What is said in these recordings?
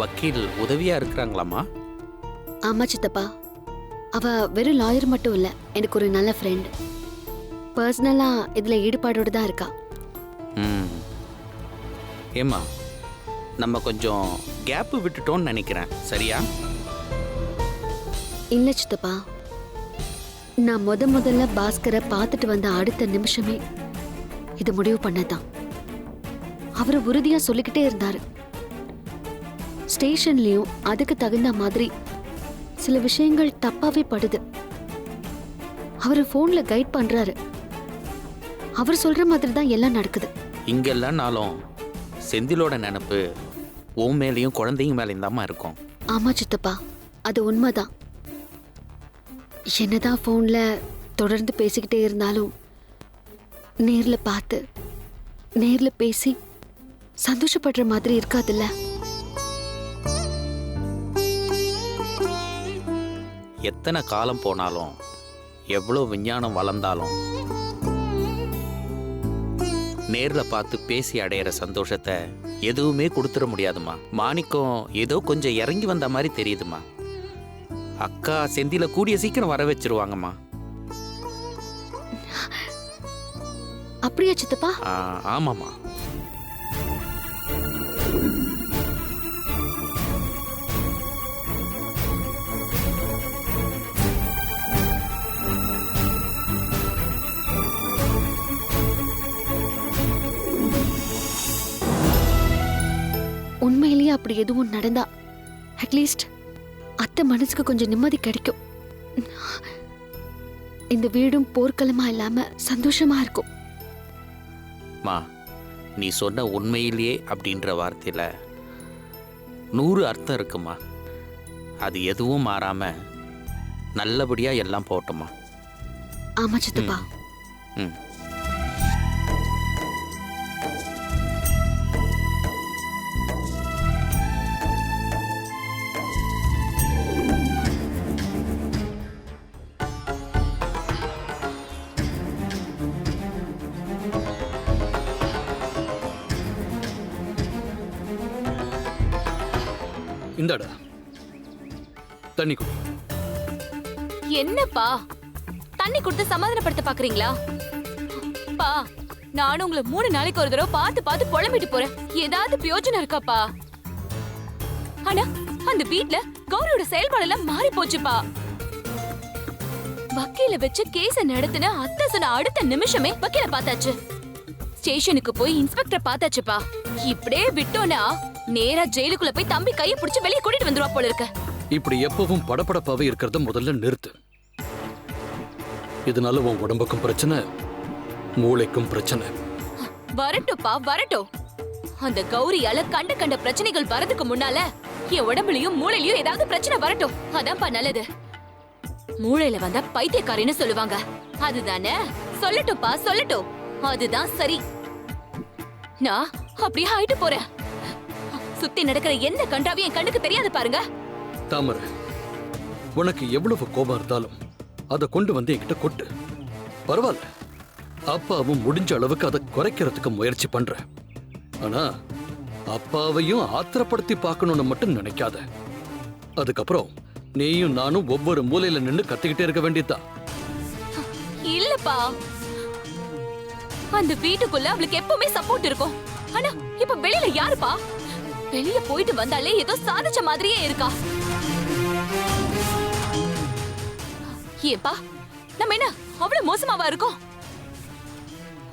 வக்கீல் உதவியா இருக்கிறாங்களாம்மா? ஆமா சித்தப்பா, அவ வெறும் லாயர் மட்டும் இல்ல, எனக்கு ஒரு நல்ல ஃப்ரெண்ட். பர்சனலா இதுல ஈடுபாடோட தான் இருக்கா. ஏம்மா, நம்ம கொஞ்சம் கேப்பு விட்டுட்டோம்னு நினைக்கிறேன், சரியா? இல்ல சித்தப்பா, நான் முதல்ல பாஸ்கரை பார்த்துட்டு வந்த அடுத்த நிமிஷமே இது முடிவு பண்ணதான். அவரு உறுதியா சொல்லிக்கிட்டே இருந்தாரு. ஸ்டேஷன்லயும் அதுக்கு தகுந்த மாதிரி சில விஷயங்கள் தப்பாவே படுது. அவரு போன்ல கைட் பண்றாரு. அவர் சொல்ற மாதிரி தான் எல்லாம் நடக்குது. இங்கெல்லாம் நாளும் செந்திலோட நினப்பு உன் மேலேயும் குழந்தைங்க மேலேயும் தாம்மா இருக்கும். ஆமா சித்தப்பா, அது உண்மைதான். என்னதான் போன்ல தொடர்ந்து பேசிக்கிட்டே இருந்தாலும் நேர்ல பார்த்து நேர்ல பேசி சந்தோஷப்படுற மாதிரி இருக்காதுல்ல. எத்தனை காலம் போனாலும் எவ்வளோ விஞ்ஞானம் வளர்ந்தாலும் நேர்ல பார்த்து பேசி அடையிற சந்தோஷத்தை எதுவுமே கொடுத்துட முடியாதுமா. மாணிக்கம் ஏதோ கொஞ்சம் இறங்கி வந்த மாதிரி தெரியுதுமா. அக்கா செந்தில கூடிய சீக்கிரம் வர வச்சிருவாங்கம்மா. அப்படியா சித்தப்பா? ஆமாம்மா. உண்மையிலேயே அப்படி எதுவும் நடந்தா அட்லீஸ்ட் அத்தை மனசுக்கு கொஞ்சம் நிம்மதி கிடைக்கும். இந்த வீடும் போர்க்களமா இல்லாம சந்தோஷமா இருக்கும். மா, நீ சொன்ன உண்மையிலேயே அப்படின்ற வார்த்தையில 100 அர்த்தம் இருக்குமா. அது எதுவும் மாறாம நல்லபடியா எல்லாம் போட்டோமா. ஆமா சித்தப்பா. இந்தாடா தண்ணி குடி. என்னப்பா தண்ணி கொடுத்து சமாதானப்படுத்த பாக்குறீங்களா? பா, நானும் உங்களை 3 நாளைக்கு ஒரு தடவை பார்த்து புலம்பிட்டு போறேன். ஏதாவது பிரயோஜனம் இருக்காப்பா? ஆனா அந்த வீட்ல கௌரியோட செயல்பாடெல்லாம் மாறி போச்சுப்பா. வக்கீல வச்சு கேஸ நடத்தின அத்தை சொன்ன அடுத்த நிமிஷமே வக்கீல பார்த்தாச்சு. ஸ்டேஷனுக்கு போய் இன்ஸ்பெக்டர் பார்த்தாச்சுப்பா. இப்படியே விட்டோனா நேரா ஜெயிலுக்குள்ள போய் தம்பி கையை பிடிச்சு வெளியே கூட்டிட்டு வந்துருவா போல இருக்க. இப்படி எப்பவும் படபடப்பாவே இருக்கிறத முதல்ல நிறுத்து. இதனால உன் உடம்புக்கும் பிரச்சனை, மூளைக்கும் பிரச்சனை. வரட்டும்ப்பா, வரட்டும். அந்த கௌரியால கண்ட பிரச்சனைகள் வரதுக்கு முன்னால என் உடம்புலயும் மூளையிலயும் ஏதாவது பிரச்சனை வரட்டும். அதான்ப்பா நல்லது. மூளையில வந்தா பைத்தியக்காரின்னு சொல்லுவாங்க, அதுதானே? சொல்லட்டும்ப்பா, சொல்லட்டும். அதுதான் சரி. நான் அப்படியே ஆயிட்டு போறேன். சுத்தி நடக்கிற எந்த கண்டாவையும் என் கண்ணுக்கு தெரியாது பாருங்க. தாமரை, உனக்கு எவ்வளவு கோபம் இருந்தாலும் அதை கொண்டு வந்து என்கிட்ட கொட்டு. பரவாயில்ல, அப்பாவும் முடிஞ்ச அளவுக்கு அதை குறைக்கிறதுக்கு முயற்சி பண்ற. ஆனா அப்பாவையும் ஆத்திரப்படுத்தி பார்க்கணும்னு மட்டும் நினைக்காத. அதுக்கப்புறம் நீயும் நானும் ஒவ்வொரு மூலையில நின்னு கத்திக்கிட்டே இருக்க வேண்டியதுதான். இல்லப்பா, அந்த வீட்டுக்குள்ள அவளுக்கு எப்பவுமே சப்போர்ட் இருக்கும். ஆனா இப்ப வெளியில யாருப்பா? வெளிய போயிட்டு வந்தாலே ஏதோ சாதிச்ச மாதிரியே இருக்கா. ஏப்பா, நம்ம என்ன அவ்வளவு மோசமாவா இருக்கோம்?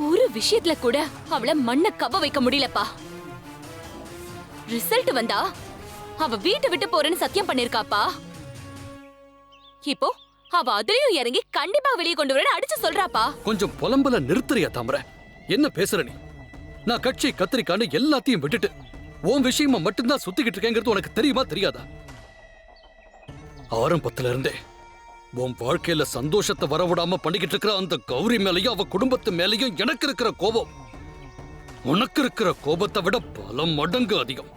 ஒரு விஷயத்துல கூட அவளை மண்ண கவ வைக்க முடியலப்பா. ரிசல்ட் வந்தா அவ வீட்டை விட்டு போறேன்னு சத்தியம் பண்ணிருக்காப்பா. இப்போ அவ அதுலயும் இறங்கி கண்டிப்பா வெளியே கொண்டு வரேன்னு அடிச்சு சொல்றாப்பா. கொஞ்சம் புலம்பல நிறுத்துறியா தாமரை? என்ன பேசுற நீ? நான் கட்சி கத்திரிக்கான்னு எல்லாத்தையும் விட்டுட்டு உன் விஷயமா மட்டும்தான் சுத்திக்கிட்டு இருக்கேங்கிறது உனக்கு தெரியுமா தெரியாதா? ஆரம்பத்துல இருந்தே உன் வாழ்க்கையில சந்தோஷத்தை வரவிடாம பண்ணிக்கிட்டு இருக்கிற அந்த கௌரி மேலையும் அவ குடும்பத்து மேலையும் எனக்கு இருக்கிற கோபம் உனக்கு இருக்கிற கோபத்தை விட பல மடங்கு அதிகம்.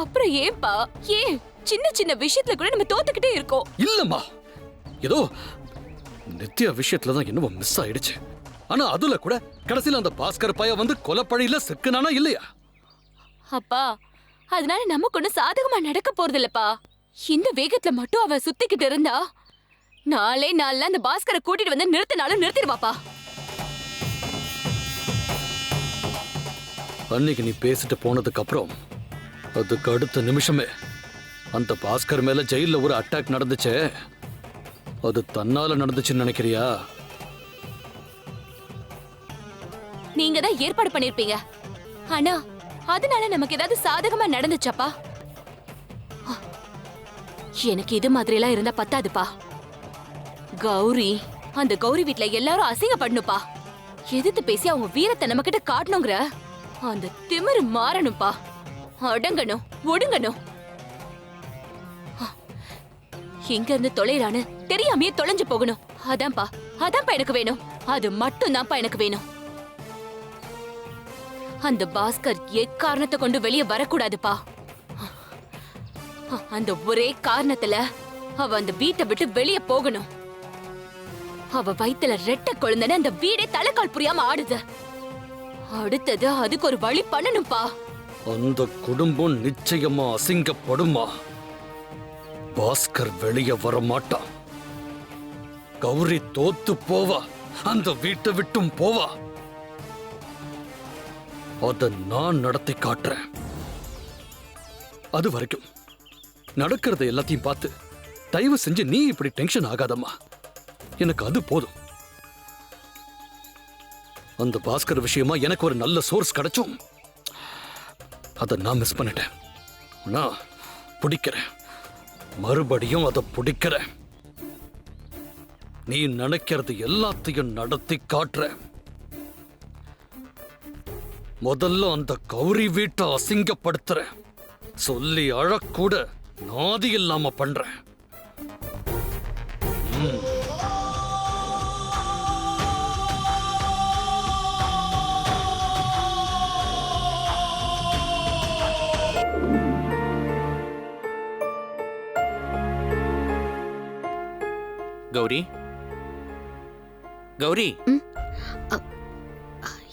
அப்புறம் ஏன்பா, ஏன் சின்ன சின்ன விஷயத்துல கூட நம்ம தோத்துக்கிட்டே இருக்கோம்? இல்லம்மா, ஏதோ நித்யா விஷயத்துலதான் என்னவோ மிஸ் ஆயிடுச்சு. ஆனா அதுல கூட கடைசியில அந்த பாஸ்கர் பையன் வந்து கொலைப்பழியில சிக்கனானா இல்லையா? அப்பா, அதனால நமக்கு ஒண்ணு சாதகமா நடக்க போறது இல்லப்பா. இந்த வேகத்துல மட்டும் அவ சுத்திக்கிட்டு இருந்தா நாளே நாள்ல அந்த பாஸ்கரை கூட்டிட்டு வந்து நிறுத்தினாலும் நிறுத்திடுவாப்பா. அன்னைக்கு நீ பேசிட்டு போனதுக்கு அப்புறம் அதுக்கு அடுத்த நிமிஷமே அந்த பாஸ்கர் மேல ஜெயில ஒரு அட்டாக் நடந்துச்சே, அது தன்னால நடந்துச்சுன்னு நினைக்கிறியா? நீங்க தான் ஏற்பாடு பண்ணிருப்பீங்க. ஆனா அதனால நமக்கு ஏதாவது சாதகமா நடந்துச்சாப்பா? எனக்கு இது மாதிரி எல்லாம் இருந்தா பத்தாதுப்பா. அந்த கௌரி வீட்ல எல்லாரும் அசிங்கப்படணும்ப்பா. எதிர்த்து பேசி அவங்க வீரத்தை நம்ம கிட்ட காட்டணுங்கிற அந்த திமிரு மாறணும்ப்பா. அடங்கணும், ஒடுங்கணும். எங்க இருந்து தொலைறான்னு தெரியாமையே தொலைஞ்சு போகணும். அதான்ப்பா எனக்கு வேணும். அது மட்டும் தான்ப்பா எனக்கு வேணும். அந்த பாஸ்கர் எக்காரணத்தை கொண்டு வெளியே வரக்கூடாதுப்பா. அந்த ஒரே காரணத்துல அவ அந்த வீட்டை விட்டு வெளியே போகணும். அவ வயித்துல ரெட்டை குழந்தைன்னு அந்த வீடே தலைக்கால் புரியாம ஆடுது. அடுத்தது அதுக்கு ஒரு வழி பண்ணணும்பா. அந்த குடும்பம் நிச்சயமா அசிங்கப்படுமா? பாஸ்கர் வெளியே வர மாட்டான். கௌரி தோத்து போவா, அந்த வீட்டை விட்டும் போவா. அத நான் நடத்தி காட்டுறேன். அது வரைக்கும் நடக்கிறத எல்லாத்தையும் பார்த்து தயவு செஞ்சு நீ இப்படி டென்ஷன் ஆகாதம்மா. எனக்கு அது போதும். அந்த பாஸ்கர் விஷயமா எனக்கு ஒரு நல்ல சோர்ஸ் கிடைச்சும் அதை நான் மிஸ் பண்ணிட்டேன். நான் பிடிக்கிறேன், மறுபடியும் அதை பிடிக்கிறேன். நீ நினைக்கிறது எல்லாத்தையும் நடத்தி காட்டுற. முதல்ல அந்த கௌரி வீட்டை அசிங்கப்படுத்துற. சொல்லி அழக்கூட நாதி இல்லாம பண்றேன். கௌரி, கௌரி,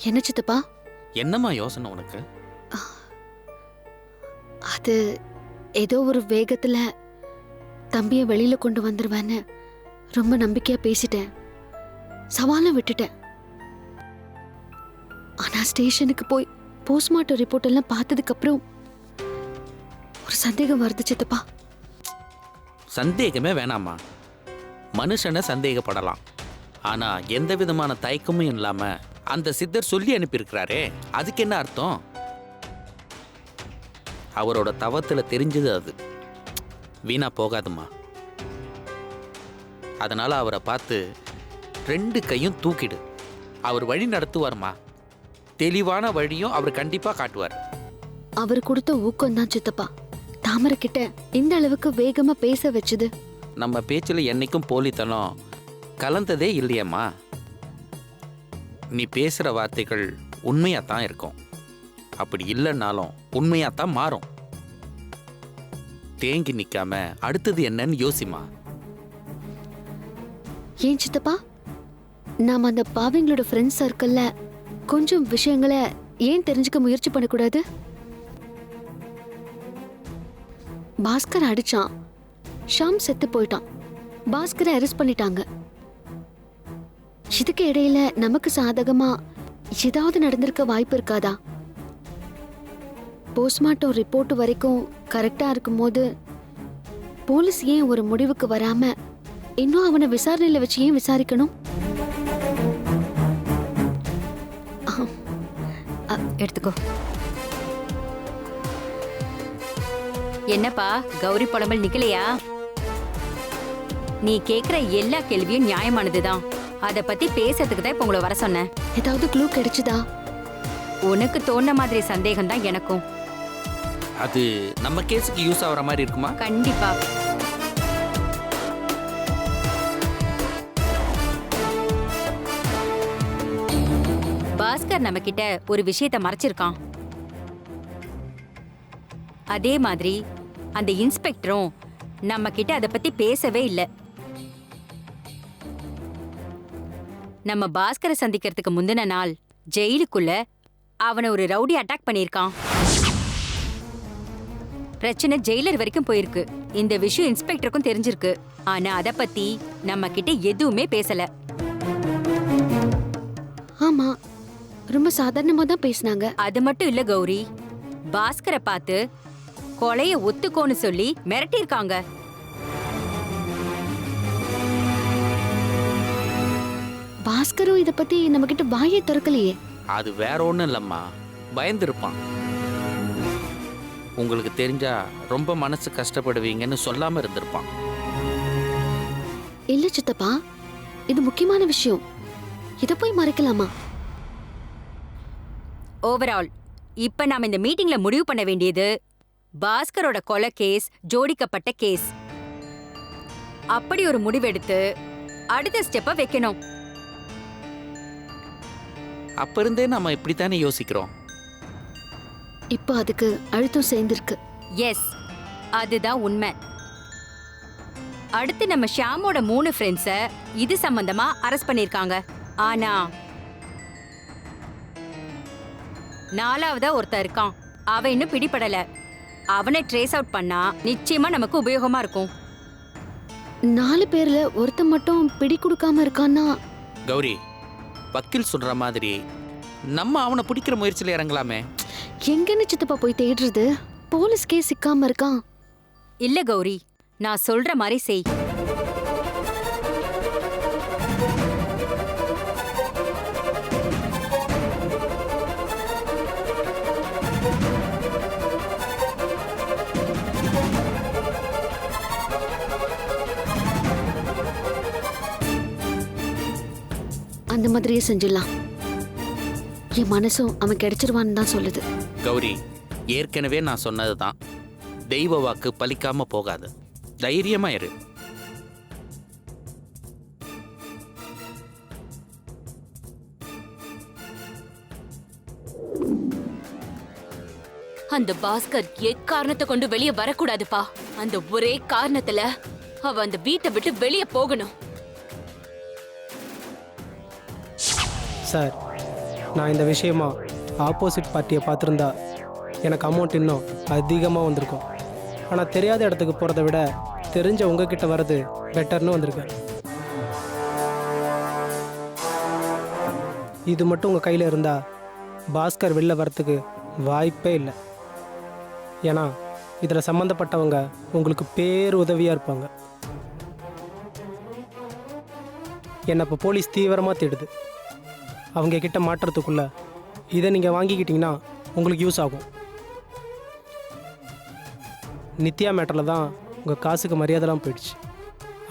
என்ன சித்தப்பா? என்னம்மா யோசனை உனக்கு? அது ஏதோ ஒரு வேகத்துல தம்பிய வெளியில கொண்டு வந்துருவேன்னு ரொம்ப நம்பிக்கையா பேசிட்டேன். சவாலும் விட்டுட்டேன். ஆனா ஸ்டேஷனுக்கு போய் போஸ்ட்மார்ட்டம் ரிப்போர்ட் எல்லாம் பார்த்ததுக்கு அப்புறம் ஒரு சந்தேகம் வருது சித்தப்பா. சந்தேகமே வேணாமா. மனுஷனை சந்தேகப்படலாம். ஆனா எந்த விதமான தயக்கமும் இல்லாம அந்த சித்தர் சொல்லி அனுப்பியிருக்கிறாரே, அதுக்கு என்ன அர்த்தம்? அவரோட தவத்துல தெரிஞ்சது அது வீணா போகாதுமா. அதனால அவரை பார்த்து 2 கையும் தூக்கிடு. அவர் வழி நடத்துவார்மா. தெளிவான வழியும் அவர் கண்டிப்பா காட்டுவார். அவர் கொடுத்த ஊக்கம் தான் சித்தப்பா தாமரை கிட்ட இந்த அளவுக்கு வேகமா பேச வச்சது. நம்ம பேச்சுல என்னைக்கும் போலித்தனம் கலந்ததே இல்லையம்மா. நீ பேசுற வார்த்தைகள் உண்மையாத்தான் இருக்கும். அப்படி இல்லைன்னாலும் உண்மையாத்தான் மாறும். தேங்கி நிக்காம அடுத்தது என்னன்னு யோசிமா. ஏன் சித்தப்பா, நாம அந்த பாவிங்களோட ஃப்ரெண்ட்ஸ் சர்க்கிள்ல கொஞ்சம் விஷயங்களை ஏன் தெரிஞ்சுக்க முயற்சி பண்ணக்கூடாது? பாஸ்கர் அடிச்சான், ஷாம் செத்து போயிட்டான், பாஸ்கரை அரெஸ்ட் பண்ணிட்டாங்க. இதுக்கு இடையில நமக்கு சாதகமா ஏதாவது நடந்திருக்க வாய்ப்பு இருக்காதா? போஸ்ட்மார்ட்டம் ரிப்போர்ட் வரைக்கும் கரெக்டா இருக்கும்போது போலீஸ் ஏன் ஒரு முடிவுக்கு வராம இன்னும் அவனை விசாரணையில வச்சு ஏன் விசாரிக்கணும்? எடுத்துக்கோ. என்னப்பா கௌரி புலம்பல் நிக்கலையா? நீ கேக்குற எல்லா கேள்வியும் நியாயமானதுதான். அத பத்தி பேசுறதுக்கு தான் இப்ப உங்களை வர சொன்னேன். ஏதாவது க்ளூ கிடைச்சதா? உனக்கு தோணுன மாதிரி சந்தேகம் தான் எனக்கும். அது நம்ம கேஸுக்கு யூஸ் ஆகுற மாதிரி இருக்குமா? கண்டிப்பா. பாஸ்கர் நம்ம கிட்ட ஒரு விஷயத்தை மறைச்சிருக்கான். அதே மாதிரி அந்த இன்ஸ்பெக்டரும் நம்ம கிட்ட அதை பத்தி பேசவே இல்லை. நம்ம பாஸ்கரை சந்திக்கிறதுக்கு முந்தின நாள் ஜெயிலுக்குள்ள அவனை ஒரு ரவுடி அட்டாக் பண்ணியிருக்கான். பிரச்சனை ஜெயிலர் வரைக்கும் போயிருக்கு. இந்த விஷயம் இன்ஸ்பெக்டருக்கும் தெரிஞ்சிருக்கு. ஆனா அத பத்தி நம்ம கிட்ட எதுவுமே பேசல. ஆமா, ரொம்ப சாதாரணமா தான் பேசினாங்க. அது மட்டும் இல்ல கௌரி, பாஸ்கரை பார்த்து கொலைய ஒத்துக்கோன்னு சொல்லி மிரட்டியிருக்காங்க. பாஸ்கரும் இத பத்தி நம்ம கிட்ட வாயே திறக்கலையே. அது வேற ஒன்றும் இல்லைம்மா, பயந்துருப்பான். உங்களுக்கு தெரிஞ்சா ரொம்ப மனசு கஷ்டப்படுவீங்கன்னு சொல்லாம இருந்திருப்பான். இல்ல சித்தப்பா, இது முக்கியமான விஷயம். இத போய் மறைக்கலாமா? ஓவரால் இப்ப நாம இந்த மீட்டிங்ல முடிவு பண்ண வேண்டியது பாஸ்கரோட கொலை கேஸ் ஜோடிக்கப்பட்ட கேஸ். அப்படி ஒரு முடிவெடுத்து அடுத்த ஸ்டெப்ப வைக்கணும். அப்ப இருந்தே நம்ம இப்படித்தானே யோசிக்கிறோம். இப்போ அதுக்கு அழுத்தம் சேர்ந்திருக்கு. எஸ், அதுதான் உண்மை. அடுத்து நம்ம ஷியாமோட 3 ஃப்ரெண்ட்ஸ இது சம்பந்தமா அரெஸ்ட் பண்ணிருக்காங்க. ஆனா 4வதா ஒருத்தன் இருக்கான், அவன் இன்னும் பிடிபடல. அவனை ட்ரேஸ் அவுட் பண்ணா நிச்சயமா நமக்கு உபயோகமா இருக்கும். 4 பேர்ல ஒருத்தன் மட்டும் பிடி கொடுக்காம இருக்கான்னா? கௌரி, வக்கீல் சொல்ற மாதிரி நம்ம அவனை பிடிக்கிற முயற்சியில இறங்கலாமே. எங்கன்னு சித்தப்பா போய் தேடுறது? போலீஸ்கே சிக்காம இருக்கான். இல்ல கௌரி, நான் சொல்ற மாதிரி செய். அந்த மாதிரியே செஞ்சிடலாம். என் மனசும் அவன் கிடைச்சிருவான்னு தான் சொல்லுது. கௌரி, ஏற்கனவே நான் சொன்னதுதான், தெய்வ வாக்கு பலிக்காம போகாது. தைரியமா இரு. அந்த பாஸ்கர் எக்காரணத்தை கொண்டு வெளியே வரக்கூடாதுப்பா. அந்த ஒரே காரணத்துல அவ அந்த வீட்டை விட்டு வெளியே போகணும். சார், நான் இந்த விஷயமா ஆப்போசிட் பார்ட்டியை பார்த்துருந்தா எனக்கு அமௌண்ட் இன்னும் அதிகமாக வந்திருக்கும். ஆனால் தெரியாத இடத்துக்கு போகிறத விட தெரிஞ்ச உங்ககிட்ட வர்றது பெட்டர்னு வந்திருக்கேன். இது மட்டும் உங்கள் கையில் இருந்தால் பாஸ்கர் வெளில வரத்துக்கு வாய்ப்பே இல்லை. ஏன்னா இதில் சம்மந்தப்பட்டவங்க உங்களுக்கு பேருதவியாக இருப்பாங்க. என்னை இப்போ போலீஸ் தீவிரமாக தேடுது. அவங்க கிட்ட மாட்டுறதுக்குள்ள இதை நீங்கள் வாங்கிக்கிட்டிங்கன்னா உங்களுக்கு யூஸ் ஆகும். நித்யா மேட்டரில் தான் உங்கள் காசுக்கு மரியாதைலாம் போயிடுச்சு.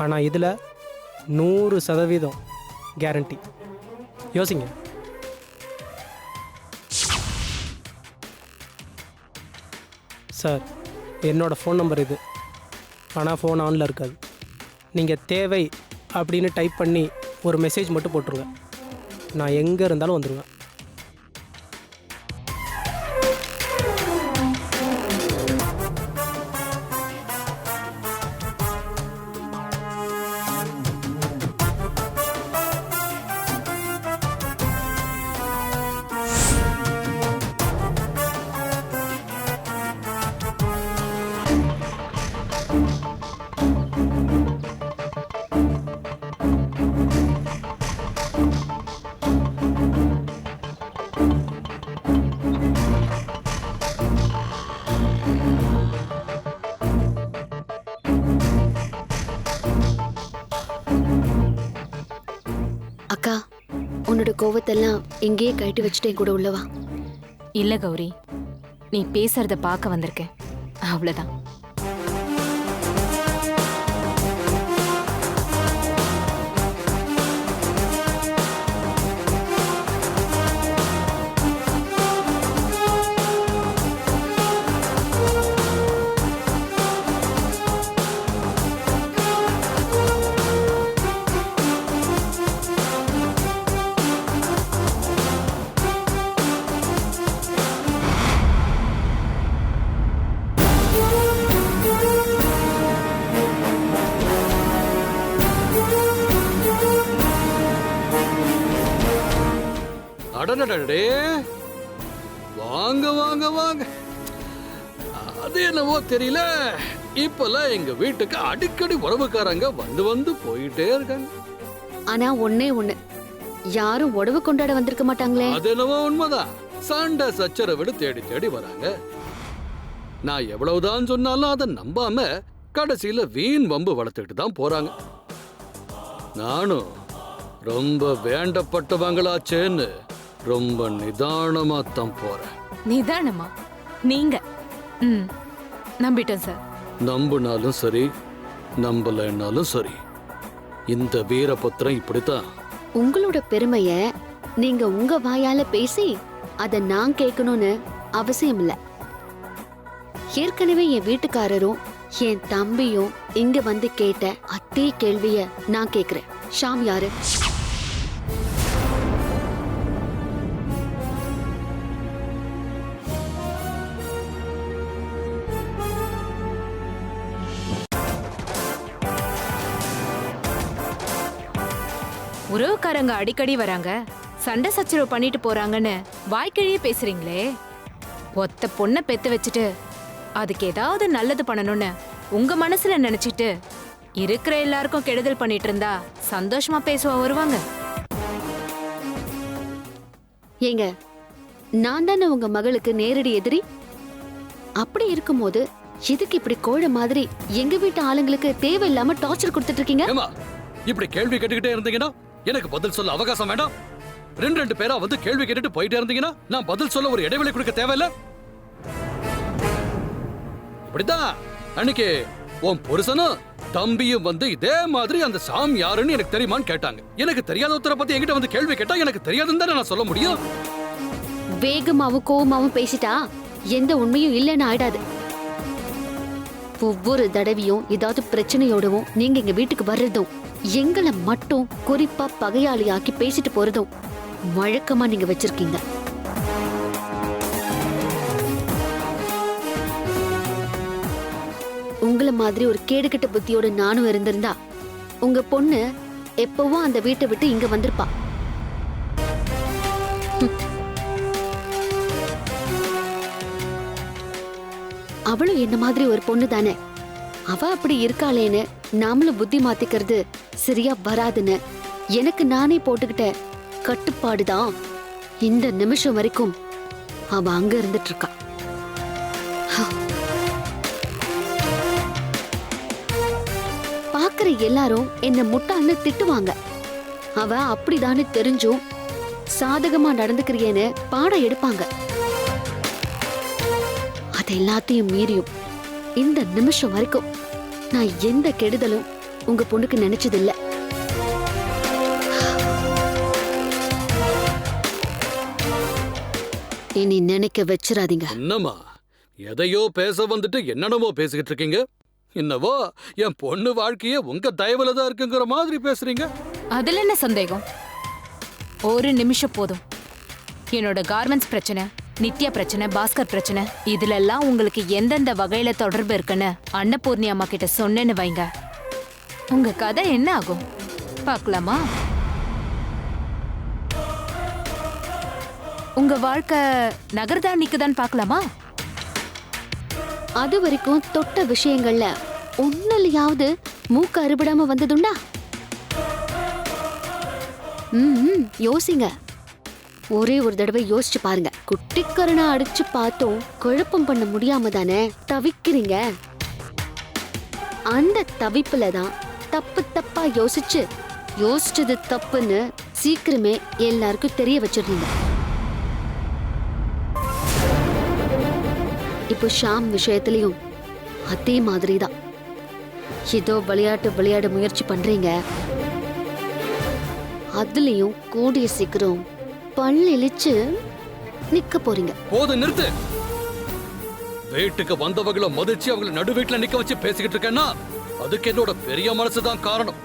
ஆனால் இதில் 100% கேரண்டி. யோசிங்க. சார், என்னோடய ஃபோன் நம்பர் இது. ஆனால் ஃபோன் ஆனில் இருக்காது. நீங்கள் தேவை அப்படின்னு டைப் பண்ணி ஒரு மெசேஜ் மட்டும் போட்டுருங்க. நான் எங்கே இருந்தாலும் வந்துடுவேன். அக்கா, உன்னோட கோவத்தெல்லாம் எங்கேயே கட்டி வச்சுட்டேன் கூட உள்ளவா. இல்ல கௌரி, நீ பேசுறத பார்க்க வந்திருக்கேன், அவ்வளவுதான். அடடடே, வாங்க வாங்க வாங்க. அது என்னவோ தெரியல, இப்பெல்லாம் எங்க வீட்டுக்கு அடிக்கடி உறவுக்காரங்க வந்து வந்து போயிட்டே இருக்காங்க. ஆனா ஒண்ணே ஒண்ணு, யாரும் உறவு கொண்டாட வந்திருக்க மாட்டாங்களே. அது என்னவோ உண்மைதான். சண்டை சச்சரவு தேடி தேடி வராங்க. நான் எவ்வளவுதான் சொன்னாலும் அதை நம்பாம கடைசியில வீண் வம்பு வளர்த்துக்கிட்டு தான் போறாங்க. நானும் ரொம்ப வேண்டப்பட்டவங்களாச்சேன்னு ரொம்ப நிதானமா தான் போறேன். நிதானமா? நீங்க நம்பிட்டோம் சார். நம்புனாலும் சரி, நம்பலைன்னாலும் சரி, இந்த வீரபத்திரம் இப்படித்தான். உங்களோட பெருமைய நீங்க உங்க வாயால பேசி அத நான் கேட்கணும்னு அவசியம் இல்ல. ஏற்கனவே என் வீட்டுக்காரரும் என் தம்பியும் இங்க வந்து கேட்ட அதே கேள்விய நான் கேக்குறேன். ஷாம் யாரு? உறவுக்காரங்க அடிக்கடி வராங்க, சண்டை சச்சரவு பண்ணிட்டு போறாங்கன்னு வாய்க்கிழியே பேசுறீங்களே. ஒத்த பொண்ணை பெத்து வச்சுட்டு அதுக்கு ஏதாவது நல்லது பண்ணணும்னு உங்க மனசுல நினைச்சிட்டு இருக்கிற எல்லாருக்கும் கெடுதல் பண்ணிட்டு இருந்தா சந்தோஷமா பேசுவா வருவாங்க? ஏங்க, நான் தானே உங்க மகளுக்கு நேரடி எதிரி. அப்படி இருக்கும்போது எதுக்கு இப்படி கோழ மாதிரி எங்க வீட்டு ஆளுங்களுக்கு தேவையில்லாம டார்ச்சர் கொடுத்துட்டு இருக்கீங்க? ஏமா இப்படி கேள்வி கேட்டுக்கிட்டே இருந்தீங்கன்னா எனக்கு பதில் சொல்ல அவகாசம் வேண்டாம். ரெண்டு பேரா வந்து கேள்வி கேட்டுட்டு போயிட்டே இருந்தீங்கன்னா நான் பதில் சொல்ல ஒரு இடைவெளி கொடுக்க தேவையில்ல. இப்படிதான் அன்னைக்கு உன் புருஷனும் தம்பியும் வந்து இதே மாதிரி அந்த சாம் யாருன்னு எனக்கு தெரியுமான்னு கேட்டாங்க. எனக்கு தெரியாத ஒருத்தரை பத்தி என்கிட்ட வந்து கேள்வி கேட்டா எனக்கு தெரியாதுன்னு தானே நான் சொல்ல முடியும். வேகமாவும் கோவமாவும் பேசிட்டா எந்த உண்மையும் இல்லைன்னு ஆயிடாது. ஒவ்வொரு தடவையும் ஏதாவது பிரச்சனையோடவும் நீங்க எங்க வீட்டுக்கு வர்றதும், எங்களை மட்டும் குறிப்பா பகையாளியாக்கி பேசிட்டு போறதும் வழக்கமா நீங்க வச்சிருக்கீங்க. உங்கள மாதிரி ஒரு கேடுகெட்ட புத்தியோட நானும் இருந்திருந்தா உங்க பொண்ணு எப்பவும் அந்த வீட்டை விட்டு இங்க வந்திருப்பா. அவளும் என்ன மாதிரி ஒரு பொண்ணு தானே. அவ அப்படி இருக்காளேன்னு நாமளும் புத்தி மாத்திக்கிறது சரியா வராதுன்னு எனக்கு நானே போட்டுக்கிட்ட கட்டுப்பாடுதான் இந்த நிமிஷம் வரைக்கும் அவ அங்க இருந்துட்டு இருக்கா. பாக்குற எல்லாரும் என்ன முட்டான்னு திட்டுவாங்க. அவ அப்படிதான்னு தெரிஞ்சும் சாதகமா நடந்துக்கிறியேன்னு பாடம் எடுப்பாங்க. அது எல்லாத்தையும் மீறியும் இந்த நிமிஷம் வரைக்கும் நான் எந்த கெடுதலும் உங்க பொண்ணுக்கு நினைச்சதில்ல. இனி நினைக்க வச்சிடாதீங்க. என்னம்மா எதையோ பேச வந்துட்டு என்னென்னமோ பேசிக்கிட்டு இருக்கீங்க. என்னவோ என் பொண்ணு வாழ்க்கையே உங்க தயவுல தான் இருக்குங்கிற மாதிரி பேசுறீங்க. அதுல என்ன சந்தேகம்? ஒரு நிமிஷம் போதும். என்னோட கார்மெண்ட்ஸ் பிரச்சனை, நித்யா பிரச்சனை, பாஸ்கர் பிரச்சனை, இதுல எல்லாம் உங்களுக்கு எந்தெந்த வகையில தொடர்பு இருக்குன்னு அன்னபூர்ணி அம்மா கிட்ட சொன்னேன்னு வைங்க, உங்க கதை என்ன ஆகும் பார்க்கலாமா? உங்க வாழ்க்கை நகர்தா நிக்குதான்னு பார்க்கலாமா? அது வரைக்கும் தொட்ட விஷயங்கள்ல ஒன்னுலயாவது மூக்கு அறுபடாம வந்ததுண்டா? யோசிங்க. ஒரே ஒரு தடவை யோசிச்சு பாருங்க. குட்டிக்கரணா அடிச்சு பார்த்தோம் குழப்பம் பண்ண முடியாம தானே தவிக்கிறீங்க. அந்த தவிப்புல தான் தப்பு தப்பா யோசிச்சது தப்புன்னு சீக்கிரமே எல்லாருக்கும் தெரிய வச்சிருந்தீங்க. இப்போ ஷாம் விஷயத்திலையும் அதே மாதிரிதான். ஏதோ விளையாட முயற்சி பண்றீங்க. அதுலயும் கூடிய சீக்கிரம் பல்லு இழிச்சு நிக்க போறீங்க. போது நிறுத்து. வீட்டுக்கு வந்தவங்களை மதிச்சு அவங்களை நடு வீட்டுல நிக்க வச்சு பேசிக்கிட்டு இருக்கேன்னா அதுக்கு என்னோட பெரிய மனசுதான் காரணம்.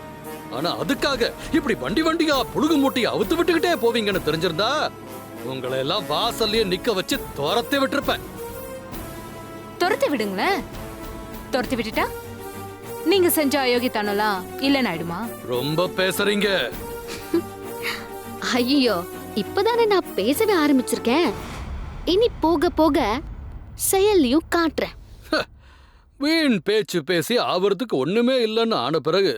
ஆனா அதுக்காக இப்படி வண்டியா புழுகு மூட்டையை அவுத்து விட்டுக்கிட்டே போவீங்கன்னு தெரிஞ்சிருந்தா உங்களை எல்லாம் வாசல்லயே நிக்க வச்சு துரத்தி விட்டுருப்பேன். துரத்தி விடுங்களேன். துரத்தி விட்டுட்டா நீங்க செஞ்ச அயோக்கியத்தானலாம் இல்லைன்னு ஆயிடுமா? ரொம்ப பேசுறீங்க. ஐயோ, இப்பதானே நான் பேசவே ஆரம்பிச்சிருக்கேன். இனி போக போக செயல்லையும் காட்டுறேன். வீண் பேச்சு பேசி ஆவறதுக்கு ஒண்ணுமே இல்லைன்னு ஆன பிறகு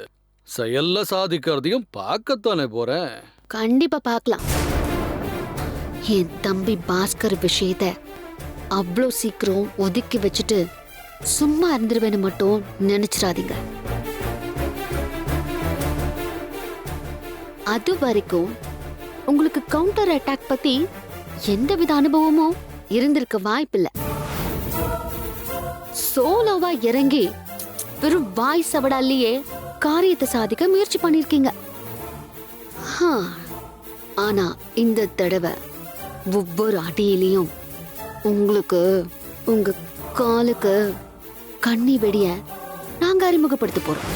செயல்ல சாதிக்கிறதையும் பார்க்கத்தானே போறேன். கண்டிப்பா பார்க்கலாம். என் தம்பி பாஸ்கர் விஷயத்த அவ்வளோ சீக்கிரம் ஒதுக்கி வச்சுட்டு சும்மா இருந்துருவேன்னு மட்டும் நினைச்சிடாதீங்க. அது வரைக்கும் உங்களுக்கு கவுண்டர் அட்டாக் பத்தி எந்தவித அனுபவமும் இருந்திருக்க வாய்ப்பில்லை. சோலோவா இறங்கி வெறும் வாய் சவடாலேயே காரியத்தை சாதிக்க முயற்சி பண்ணிருக்கீங்க. ஆனா இந்த தடவை ஒவ்வொரு அடியிலையும் உங்களுக்கு உங்க காலுக்கு கண்ணி வெடிய நாங்க அறிமுகப்படுத்த போறோம்.